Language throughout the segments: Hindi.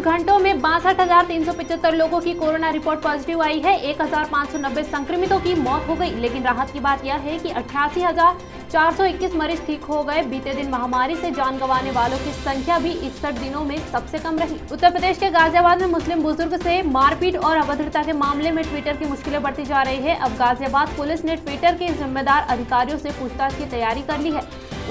घंटों में 62,375 लोगों की कोरोना रिपोर्ट पॉजिटिव आई है। 1,590 संक्रमितों की मौत हो गई। लेकिन राहत की बात यह है कि 88,421 मरीज ठीक हो गए। बीते दिन महामारी से जान गंवाने वालों की संख्या भी 61 दिनों में सबसे कम रही। उत्तर प्रदेश के गाजियाबाद में मुस्लिम बुजुर्ग से मारपीट और अभद्रता के मामले में ट्विटर की मुश्किलें बढ़ती जा रही है। अब गाजियाबाद पुलिस ने ट्विटर के जिम्मेदार अधिकारियों से पूछताछ की तैयारी कर ली है।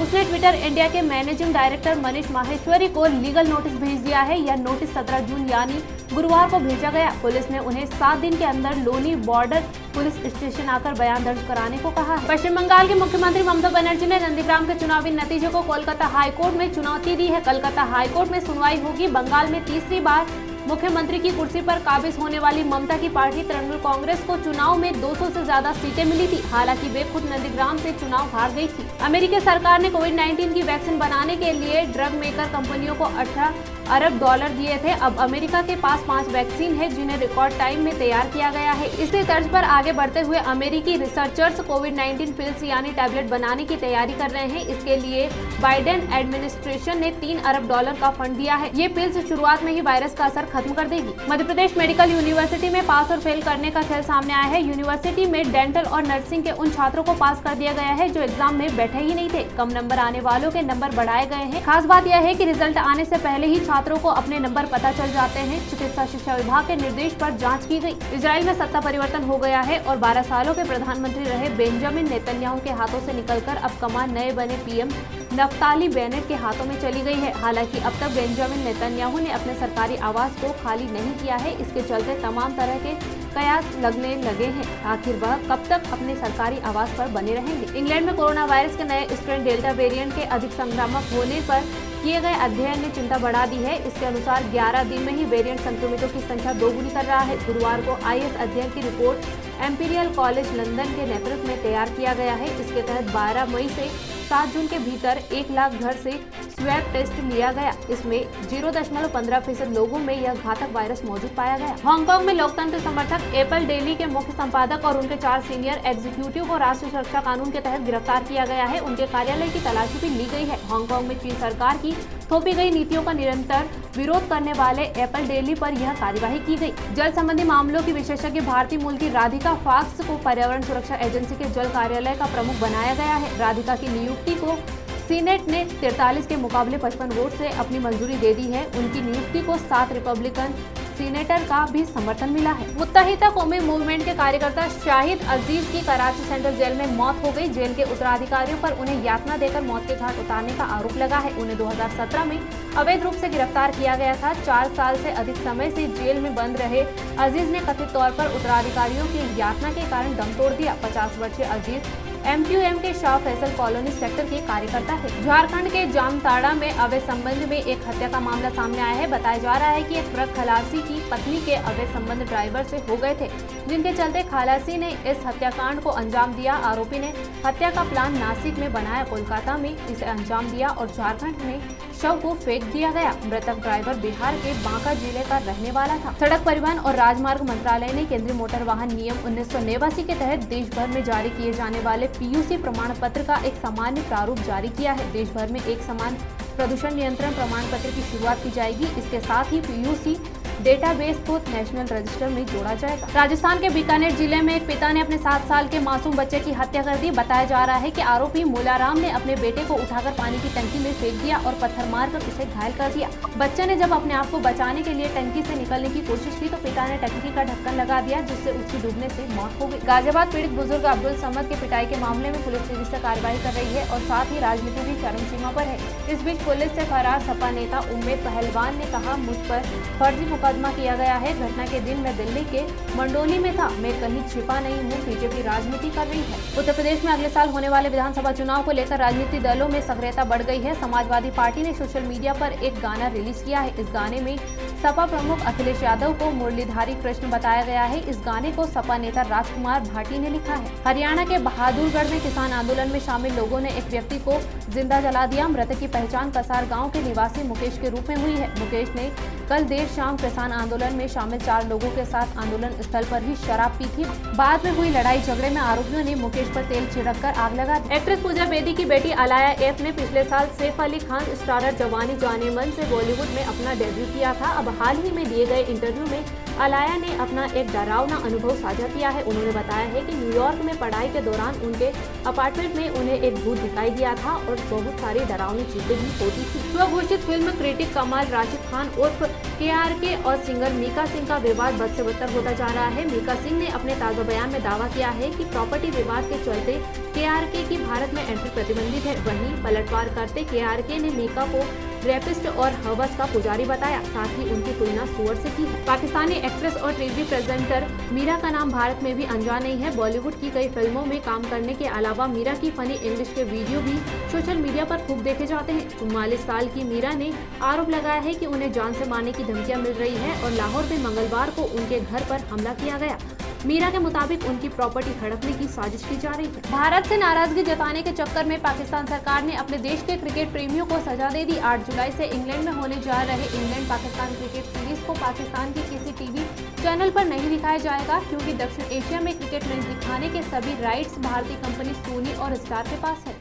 उसने ट्विटर इंडिया के मैनेजिंग डायरेक्टर मनीष माहेश्वरी को लीगल नोटिस भेज दिया है। यह नोटिस 17 जून यानी गुरुवार को भेजा गया। पुलिस ने उन्हें 7 दिन के अंदर लोनी बॉर्डर पुलिस स्टेशन आकर बयान दर्ज कराने को कहा है। पश्चिम बंगाल की मुख्यमंत्री ममता बनर्जी ने नंदीग्राम के चुनावी नतीजों को कोलकाता हाईकोर्ट में चुनौती दी है। कोलकाता हाईकोर्ट में सुनवाई होगी। बंगाल में तीसरी बार मुख्यमंत्री की कुर्सी पर काबिज होने वाली ममता की पार्टी तृणमूल कांग्रेस को चुनाव में 200 से ज्यादा सीटें मिली थी। हालांकि वे खुद नंदीग्राम से चुनाव हार गई थी। अमेरिकी सरकार ने कोविड-19 की वैक्सीन बनाने के लिए ड्रग मेकर कंपनियों को 18 अरब डॉलर दिए थे। अब अमेरिका के पास 5 वैक्सीन है जिन्हें रिकॉर्ड टाइम में तैयार किया गया है। इसी तर्ज पर आगे बढ़ते हुए अमेरिकी रिसर्चर्स कोविड-19 पिल्स यानी टैबलेट बनाने की तैयारी कर रहे हैं। इसके लिए बाइडेन एडमिनिस्ट्रेशन ने 3 अरब डॉलर का फंड दिया है। ये पिल्स शुरुआत में ही वायरस का असर खत्म कर देगी। मध्य प्रदेश मेडिकल यूनिवर्सिटी में पास और फेल करने का खेल सामने आया है। यूनिवर्सिटी में डेंटल और नर्सिंग के उन छात्रों को पास कर दिया गया है जो एग्जाम में बैठे ही नहीं थे। कम नंबर आने वालों के नंबर बढ़ाए गए हैं। खास बात यह है कि रिजल्ट आने से पहले ही छात्रों को अपने नंबर पता चल जाते हैं। चिकित्सा शिक्षा विभाग के निर्देश पर जांच की गई। इजराइल में सत्ता परिवर्तन हो गया है और 12 सालों के प्रधानमंत्री रहे बेंजामिन नेतन्याहू के हाथों से निकलकर अब कमान नए बने पीएम नफ्ताली बेनेट के हाथों में चली गई है। हालांकि अब तक बेंजामिन नेतन्याहू ने अपने सरकारी आवास को खाली नहीं किया है। इसके चलते तमाम तरह के कयास लगने लगे हैं। आखिर वह कब तक अपने सरकारी आवास पर बने रहेंगे। इंग्लैंड में कोरोना वायरस के नए स्ट्रेन डेल्टा वेरिएंट के अधिक संक्रामक होने पर किए गए अध्ययन ने चिंता बढ़ा दी है। इसके अनुसार 11 दिन में ही वेरिएंट संक्रमितों की संख्या दोगुनी कर रहा है। गुरुवार को आईएस अध्ययन की रिपोर्ट एम्पीरियल कॉलेज लंदन के नेतृत्व में तैयार किया गया है। इसके तहत 12 मई से 7 जून के भीतर 1 लाख घर से स्वैब टेस्ट लिया गया। इसमें 0.15% लोगों में यह घातक वायरस मौजूद पाया गया। हांगकांग में लोकतंत्र समर्थक एपल डेली के मुख्य संपादक और उनके 4 सीनियर एग्जीक्यूटिव को राष्ट्रीय सुरक्षा कानून के तहत गिरफ्तार किया गया है। उनके कार्यालय की तलाशी भी ली गई है। हांगकांग में चीन सरकार की थोपी गई नीतियों का निरंतर विरोध करने वाले एपल डेली पर यह कार्यवाही की गई। जल संबंधी मामलों की विशेषज्ञ भारतीय मूल की राधिका फाक्स को पर्यावरण सुरक्षा एजेंसी के जल कार्यालय का प्रमुख बनाया गया है। राधिका की नियुक्ति को सीनेट ने 43 के मुकाबले 55 वोट से अपनी मंजूरी दे दी है। उनकी नियुक्ति को 7 रिपब्लिकन सीनेटर का भी समर्थन मिला है। मुत्तहिदा कौमी मूवमेंट के कार्यकर्ता शाहिद अजीज की कराची सेंट्रल जेल में मौत हो गई। जेल के उत्तराधिकारियों पर उन्हें यातना देकर मौत के घाट उतारने का आरोप लगा है। उन्हें 2017 में अवैध रूप से गिरफ्तार किया गया था। 4 साल से अधिक समय से जेल में बंद रहे अजीज ने कथित तौर पर उत्तराधिकारियों की यातना के कारण दम तोड़ दिया। 50 वर्षीय अजीज MQM के शाह फैसल कॉलोनी सेक्टर के कार्यकर्ता है। झारखंड के जामताड़ा में अवैध संबंध में एक हत्या का मामला सामने आया है। बताया जा रहा है कि एक ट्रक खलासी की पत्नी के अवैध संबंध ड्राइवर से हो गए थे, जिनके चलते खलासी ने इस हत्याकांड को अंजाम दिया। आरोपी ने हत्या का प्लान नासिक में बनाया, कोलकाता में इसे अंजाम दिया और झारखंड में शव को फेंक दिया गया। मृतक ड्राइवर बिहार के बांका जिले का रहने वाला था। सड़क परिवहन और राजमार्ग मंत्रालय ने केंद्रीय मोटर वाहन नियम 1989 के तहत देश भर में जारी किए जाने वाले PUC प्रमाण पत्र का एक सामान्य प्रारूप जारी किया है। देश भर में एक समान प्रदूषण नियंत्रण प्रमाण पत्र की शुरुआत की जाएगी। इसके साथ ही PUC डेटाबेस को नेशनल रजिस्टर में जोड़ा जाएगा। राजस्थान के बीकानेर जिले में एक पिता ने अपने 7 साल के मासूम बच्चे की हत्या कर दी। बताया जा रहा है कि आरोपी मुलाराम ने अपने बेटे को उठाकर पानी की टंकी में फेंक दिया और पत्थर मारकर उसे घायल कर दिया। बच्चे ने जब अपने आप को बचाने के लिए टंकी से निकलने की कोशिश की तो पिता ने टंकी का ढक्कन लगा दिया, जिससे उसकी डूबने से मौत हो गई। गाजियाबाद पीड़ित बुजुर्ग अब्दुल समद के पिटाई के मामले में पुलिस तेजी से कार्रवाई कर रही है और साथ ही राजनीति भी चरम सीमा पर है। इस बीच पुलिस से फरार सपा नेता उम्मेद पहलवान ने कहा, मुझ पर फर्जी मुकदमा किया गया है। घटना के दिन मैं दिल्ली के मंडोली में था। मैं कहीं छिपा नहीं हूँ। बीजेपी राजनीति कर रही है। उत्तर प्रदेश में अगले साल होने वाले विधानसभा चुनाव को लेकर राजनीतिक दलों में सक्रियता बढ़ गई है। समाजवादी पार्टी ने सोशल मीडिया पर एक गाना रिलीज किया है। इस गाने में सपा प्रमुख अखिलेश यादव को मुरलीधारी कृष्ण बताया गया है। इस गाने को सपा नेता राजकुमार भाटी ने लिखा है। हरियाणा के बहादुरगढ़ में किसान आंदोलन में शामिल लोगों ने एक व्यक्ति को जिंदा जला दिया। मृतक की पहचान कसार गाँव के निवासी मुकेश के रूप में हुई है। मुकेश ने कल देर शाम किसान आंदोलन में शामिल 4 लोगों के साथ आंदोलन स्थल पर ही शराब पी थी। बाद में हुई लड़ाई झगड़े में आरोपियों ने मुकेश पर तेल छिड़ककर आग लगा दी। एक्ट्रेस पूजा बेदी की बेटी अलाया एफ ने पिछले साल सैफ अली खान स्टारर जवानी जाने मन से बॉलीवुड में अपना डेब्यू किया था। अब हाल ही में दिए गए इंटरव्यू में अलाया ने अपना एक डरावना अनुभव साझा किया है। उन्होंने बताया है कि न्यूयॉर्क में पढ़ाई के दौरान उनके अपार्टमेंट में उन्हें एक भूत दिखाई दिया था और बहुत सारी डरावनी चीजें भी होती थी। स्वघोषित फिल्म क्रिटिक कमाल राशिद खान उर्फ KRK और सिंगर मीका सिंह का विवाद बद से बदतर होता जा रहा है। मीका सिंह ने अपने ताजा बयान में दावा किया है कि प्रॉपर्टी विवाद के चलते KRK की भारत में एंट्री प्रतिबंधित है। वहीं पलटवार करते KRK ने मीका को रेपिस्ट और हवस का पुजारी बताया, साथ ही उनकी तुलना सुअर से की है। पाकिस्तानी एक्ट्रेस और टीवी प्रेजेंटर मीरा का नाम भारत में भी अनजान नहीं है। बॉलीवुड की कई फिल्मों में काम करने के अलावा मीरा की फनी इंग्लिश के वीडियो भी सोशल मीडिया पर खूब देखे जाते हैं। 44 साल की मीरा ने आरोप लगाया है कि उन्हें जान से मारने की धमकियां मिल रही है और लाहौर में मंगलवार को उनके घर पर हमला किया गया। मीरा के मुताबिक उनकी प्रॉपर्टी हड़पने की साजिश की जा रही है। भारत से नाराजगी जताने के चक्कर में पाकिस्तान सरकार ने अपने देश के क्रिकेट प्रेमियों को सजा दे दी। 8 जुलाई से इंग्लैंड में होने जा रहे इंग्लैंड पाकिस्तान क्रिकेट सीरीज को पाकिस्तान के किसी टीवी चैनल पर नहीं दिखाया जाएगा, क्योंकि दक्षिण एशिया में क्रिकेट मैच दिखाने के सभी राइट्स भारतीय कंपनी सोनी और स्टार के पास है।